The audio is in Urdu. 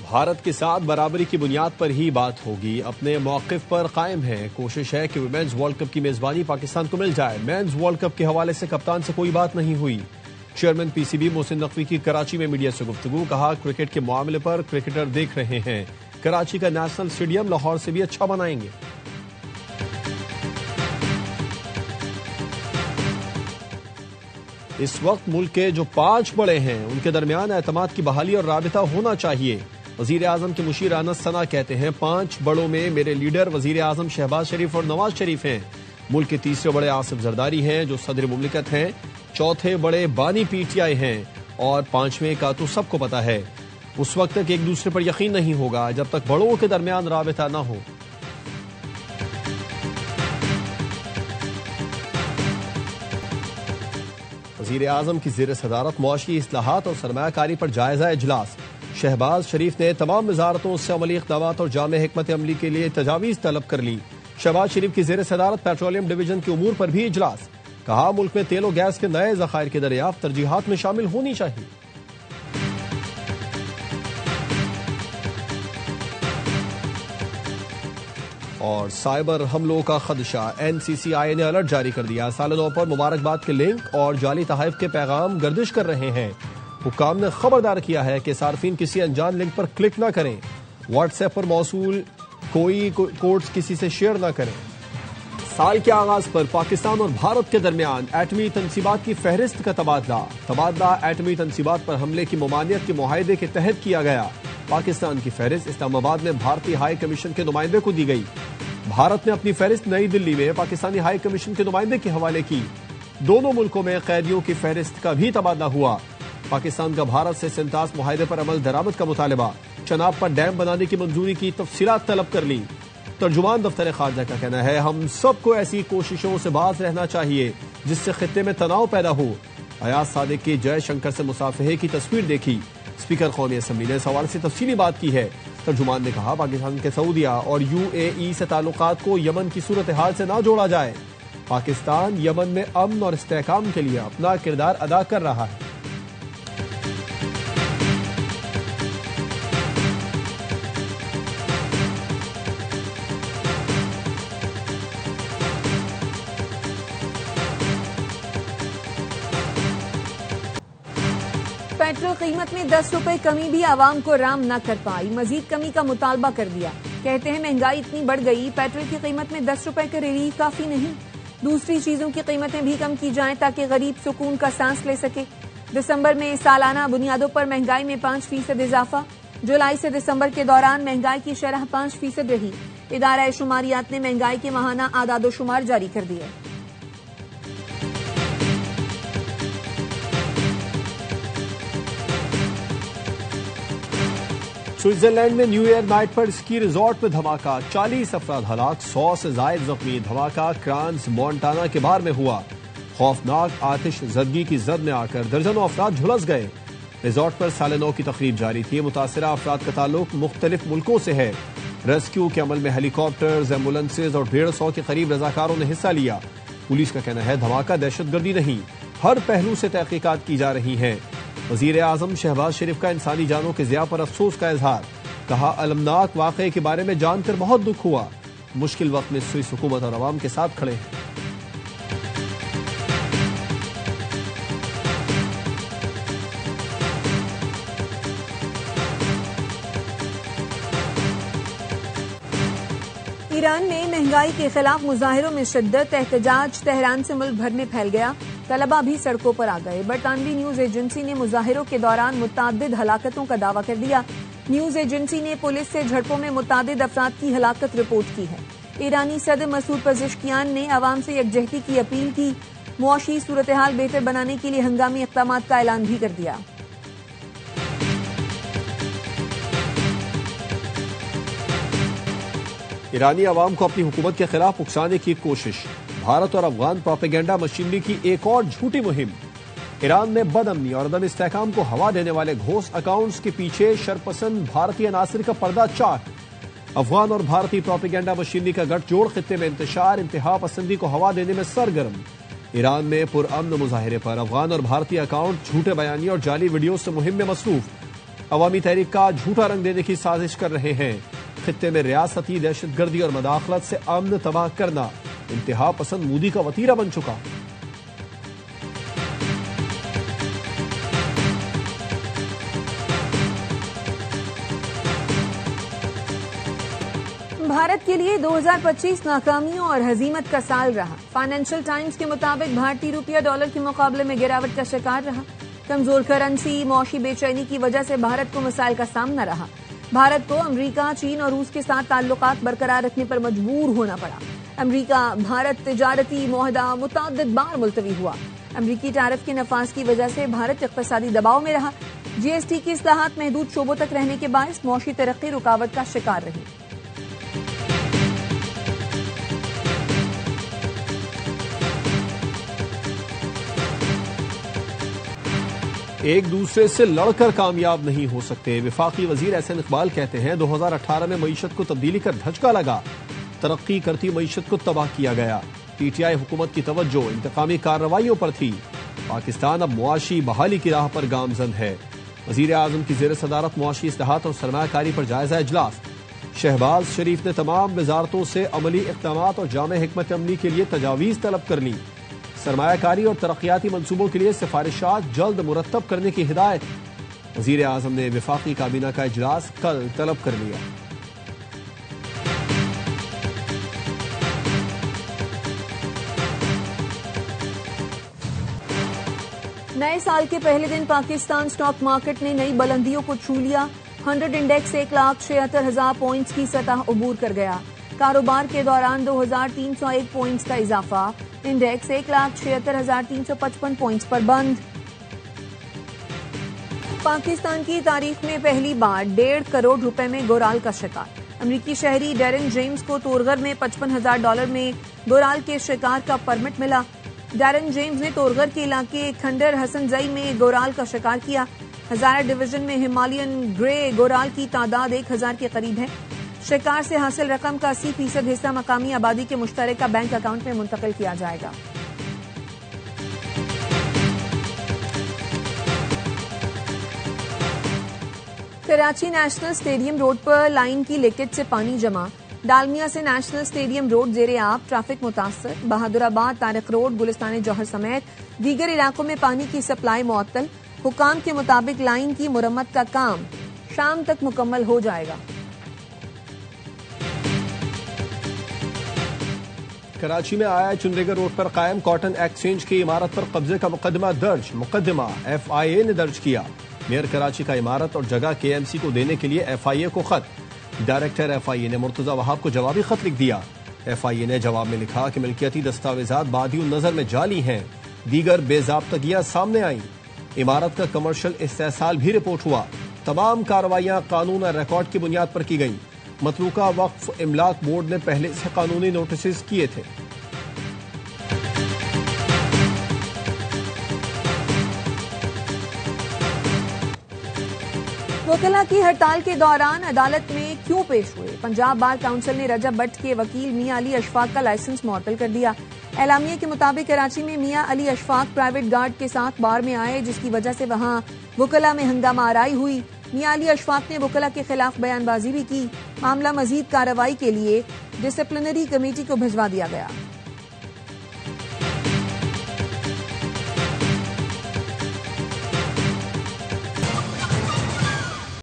بھارت کے ساتھ برابری کی بنیاد پر ہی بات ہوگی، اپنے موقف پر قائم ہے۔ کوشش ہے کہ ویمنز ورلڈ کپ کی میزبانی پاکستان کو مل جائے۔ مینز ورلڈ کپ کے حوالے سے کپتان سے کوئی بات نہیں ہوئی۔ Chairman P C B Mohsin Naqvi کی کراچی میں میڈیا سے گفتگو، کہا کرکٹ کے معاملے پر کرکٹر دیکھ رہے ہیں، کراچی کا نیشنل اسٹیڈیم لاہور سے بھی اچھا بنائیں گے۔ اس وقت ملک کے جو 5 بڑے ہیں ان کے درمیان اعتماد کی بحالی اور رابطہ ہونا چاہیے۔ وزیر اعظم کے مشیر انس ثنا کہتے ہیں 5 بڑوں میں میرے لیڈر وزیر اعظم شہباز شریف اور نواز شریف ہیں۔ ملک کے تیسرے بڑے آصف زرداری ہیں جو صدر مملکت ہیں، چوتھے بڑے بانی پی ٹی آئی ہیں اور 5ویں کا تو سب کو پتا ہے۔ اس وقت تک ایک دوسرے پر یقین نہیں ہوگا جب تک بڑوں کے درمیان رابطہ نہ ہو۔ وزیر اعظم کی زیر صدارت معاشی اصلاحات اور سرمایہ کاری پر جائزہ اجلاس۔ شہباز شریف نے تمام وزارتوں سے عملی اقدامات اور جامع حکمت عملی کے لیے تجاویز طلب کر لی۔ شہباز شریف کی زیر صدارت پیٹرولیم ڈویژن کے امور پر بھی اجلاس، کہا ملک میں تیل و گیس کے نئے ذخائر کی دریافت ترجیحات میں شامل ہونی چاہیے۔ اور سائبر حملوں کا خدشہ، این سی سی آئی نے الرٹ جاری کر دیا۔ سال نو پر مبارکباد کے لنک اور جعلی تحائف کے پیغام گردش کر رہے ہیں۔ حکام نے خبردار کیا ہے کہ صارفین کسی انجان لنک پر کلک نہ کریں، واٹس ایپ پر موصول کوئی کوڈز کسی سے شیئر نہ کریں۔ سال کے آغاز پر پاکستان اور بھارت کے درمیان ایٹمی تنصیبات کی فہرست کا تبادلہ ایٹمی تنصیبات پر حملے کی ممانعت کے معاہدے کے تحت کیا گیا۔ پاکستان کی فہرست اسلام آباد میں بھارتی ہائی کمیشن کے نمائندے کو دی گئی۔ بھارت نے اپنی فہرست نئی دلی میں پاکستانی ہائی کمیشن کے نمائندے کے حوالے کی۔ دونوں ملکوں میں قیدیوں کی فہرست کا بھی تبادلہ ہوا۔ پاکستان کا بھارت سے سنتاس معاہدے پر عمل درآمد کا مطالبہ، چناب پر ڈیم بنانے کی منظوری کی تفصیلات طلب کر لی۔ ترجمان دفتر خارجہ کا کہنا ہے ہم سب کو ایسی کوششوں سے باز رہنا چاہیے جس سے خطے میں تناؤ پیدا ہو۔ ایاز صادق کی جے شنکر سے مصافحے کی تصویر دیکھی، اسپیکر قومی اسمبلی نے اس حوالے سے تفصیلی بات کی ہے۔ ترجمان نے کہا پاکستان کے سعودیہ اور یو اے ای سے تعلقات کو یمن کی صورتحال سے نہ جوڑا جائے۔ پاکستان یمن میں امن اور استحکام کے لیے اپنا کردار ادا کر رہا ہے۔ پیٹرول قیمت میں 10 روپے کمی بھی عوام کو رام نہ کر پائی، مزید کمی کا مطالبہ کر دیا۔ کہتے ہیں مہنگائی اتنی بڑھ گئی، پیٹرول کی قیمت میں 10 روپے کا ریلیف کافی نہیں، دوسری چیزوں کی قیمتیں بھی کم کی جائیں تاکہ غریب سکون کا سانس لے سکے۔ دسمبر میں سالانہ بنیادوں پر مہنگائی میں 5% اضافہ، جولائی سے دسمبر کے دوران مہنگائی کی شرح 5% رہی۔ ادارہ شماریات نے مہنگائی کے ماہانہ اعداد و شمار جاری کر دیے۔ سوئٹزرلینڈ میں نیو ایئر نائٹ پر اسکی ریزورٹ میں دھماکہ، 40 افراد ہلاک، 100 سے زائد زخمی۔ دھماکہ کرانز مونٹانا کے بار میں ہوا۔ خوفناک آتش زدگی کی زد میں آ کر درجنوں افراد جھلس گئے۔ ریزورٹ پر سال نو کی تقریب جاری تھی۔ متاثرہ افراد کا تعلق مختلف ملکوں سے ہے۔ ریسکیو کے عمل میں ہیلی کاپٹرز، ایمبولینسز اور 150 کے قریب رضاکاروں نے حصہ لیا۔ پولیس کا کہنا ہے دھماکہ دہشت گردی نہیں، ہر پہلو سے تحقیقات کی جا رہی ہیں۔ وزیر اعظم شہباز شریف کا انسانی جانوں کے ضیاع پر افسوس کا اظہار، کہا المناک واقعے کے بارے میں جان کر بہت دکھ ہوا، مشکل وقت میں سوئس حکومت اور عوام کے ساتھ کھڑے ہیں۔ ایران میں مہنگائی کے خلاف مظاہروں میں شدت، احتجاج تہران سے ملک بھر میں پھیل گیا، طلبہ بھی سڑکوں پر آ گئے۔ برطانوی نیوز ایجنسی نے مظاہروں کے دوران متعدد ہلاکتوں کا دعویٰ کر دیا۔ نیوز ایجنسی نے پولیس سے جھڑپوں میں متعدد افراد کی ہلاکت رپورٹ کی ہے۔ ایرانی صدر مسعود پزشکیان نے عوام سے یکجہتی کی اپیل کی، معاشی صورتحال بہتر بنانے کے لیے ہنگامی اقدامات کا اعلان بھی کر دیا۔ ایرانی عوام کو اپنی حکومت کے خلاف اکسانے کی کوشش، بھارت اور افغان پروپیگنڈا مشینری کی ایک اور جھوٹی مہم۔ ایران میں بد امنی اور عدم استحکام کو ہوا دینے والے گھوس اکاؤنٹس کے پیچھے شرپسند بھارتی عناصر کا پردہ چاک۔ افغان اور بھارتی پروپیگنڈا مشینری کا گٹھ جوڑ خطے میں انتشار، انتہا پسندی کو ہوا دینے میں سرگرم۔ ایران میں پرامن مظاہرے پر افغان اور بھارتی اکاؤنٹ جھوٹے بیانیے اور جعلی ویڈیو سے مہم میں مصروف۔ عوامی تحریک کا جھوٹا رنگ دینے کی سازش کر رہے ہیں. خطے میں ریاستی دہشت گردی اور مداخلت سے امن تباہ کرنا انتہا پسند مودی کا وتیرہ بن چکا. بھارت کے لیے 2025 ناکامیوں اور ہزیمت کا سال رہا. فائنینشل ٹائمز کے مطابق بھارتی روپیہ ڈالر کے مقابلے میں گراوٹ کا شکار رہا. کمزور کرنسی، معاشی بے چینی کی وجہ سے بھارت کو مسائل کا سامنا رہا. بھارت کو امریکہ، چین اور روس کے ساتھ تعلقات برقرار رکھنے پر مجبور ہونا پڑا. امریکہ بھارت تجارتی معاہدہ متعدد بار ملتوی ہوا. امریکی ٹیرف کے نفاذ کی وجہ سے بھارت اقتصادی دباؤ میں رہا. جی ایس ٹی کی اصلاحات محدود شعبوں تک رہنے کے باعث معاشی ترقی رکاوٹ کا شکار رہی. ایک دوسرے سے لڑ کر کامیاب نہیں ہو سکتے. وفاقی وزیر احسن اقبال کہتے ہیں 2018 میں معیشت کو تبدیلی کا دھچکا لگا. ترقی کرتی معیشت کو تباہ کیا گیا. پی ٹی آئی حکومت کی توجہ انتقامی کارروائیوں پر تھی. پاکستان اب معاشی بحالی کی راہ پر گامزن ہے. وزیر اعظم کی زیر صدارت معاشی اصلاحات اور سرمایہ کاری پر جائزہ اجلاس. شہباز شریف نے تمام وزارتوں سے عملی اقدامات اور جامع حکمت عملی کے لیے تجاویز طلب کر لی. سرمایہ کاری اور ترقیاتی منصوبوں کے لیے سفارشات جلد مرتب کرنے کی ہدایت. وزیر اعظم نے وفاقی کابینہ کا اجلاس کل طلب کر لیا. نئے سال کے پہلے دن پاکستان سٹاک مارکیٹ نے نئی بلندیوں کو چھو لیا. 100 انڈیکس 1,76,000 پوائنٹس کی سطح عبور کر گیا. کاروبار کے دوران 2,301 پوائنٹس کا اضافہ. انڈیکس 1,76,355 پوائنٹس پر بند. پاکستان کی تاریخ میں پہلی بار 1.5 کروڑ روپے میں گورال کا شکار. امریکی شہری ڈیرن جیمز کو تورغر میں $55,000 میں گورال کے شکار کا پرمٹ ملا. ڈیرن جیمز نے تورغر کے علاقے کھنڈر حسن زئی میں گورال کا شکار کیا. ہزارہ ڈویژن میں ہمالین گرے گورال کی تعداد 1,000 کے قریب ہے. شکار سے حاصل رقم کا 80% حصہ مقامی آبادی کے مشترکہ بینک اکاؤنٹ میں منتقل کیا جائے گا. کراچی نیشنل اسٹیڈیم روڈ پر لائن کی لیکیج سے پانی جمع. ڈالمیا سے نیشنل اسٹیڈیم روڈ زیر آب، ٹریفک متاثر. بہادر آباد، طارق روڈ، گلستان جوہر سمیت دیگر علاقوں میں پانی کی سپلائی معطل. حکام کے مطابق لائن کی مرمت کا کام شام تک مکمل ہو جائے گا. کراچی میں آیا چندریگر روڈ پر قائم کاٹن ایکسچینج کی عمارت پر قبضے کا مقدمہ ایف آئی اے نے درج کیا. میئر کراچی کا عمارت اور جگہ کے ایم سی کو دینے کے لیے ایف آئی اے کو خط. ڈائریکٹر ایف آئی اے نے مرتضی وہاب کو جوابی خط لکھ دیا. ایف آئی اے نے جواب میں لکھا کہ ملکیتی دستاویزات بادی النظر میں جعلی ہیں. دیگر بے ضابطگیاں سامنے آئیں. عمارت کا کمرشل استحصال بھی رپورٹ ہوا. تمام کارروائیاں قانون اور ریکارڈ کی بنیاد پر کی گئیں. متروکہ وقف املاک بورڈ نے پہلے سے قانونی نوٹسز کیے تھے. وکلاء کی ہڑتال کے دوران عدالت میں کیوں پیش ہوئے؟ پنجاب بار کونسل نے رجب بٹ کے وکیل میاں علی اشفاق کا لائسنس معطل کر دیا. اعلامیے کے مطابق کراچی میں میاں علی اشفاق پرائیویٹ گارڈ کے ساتھ بار میں آئے، جس کی وجہ سے وہاں وکلاء میں ہنگامہ آرائی ہوئی. میاں علی اشفاق نے وکلاء کے خلاف بیان بازی بھی کی. معاملہ مزید کارروائی کے لیے ڈسپلنری کمیٹی کو بھجوا دیا گیا.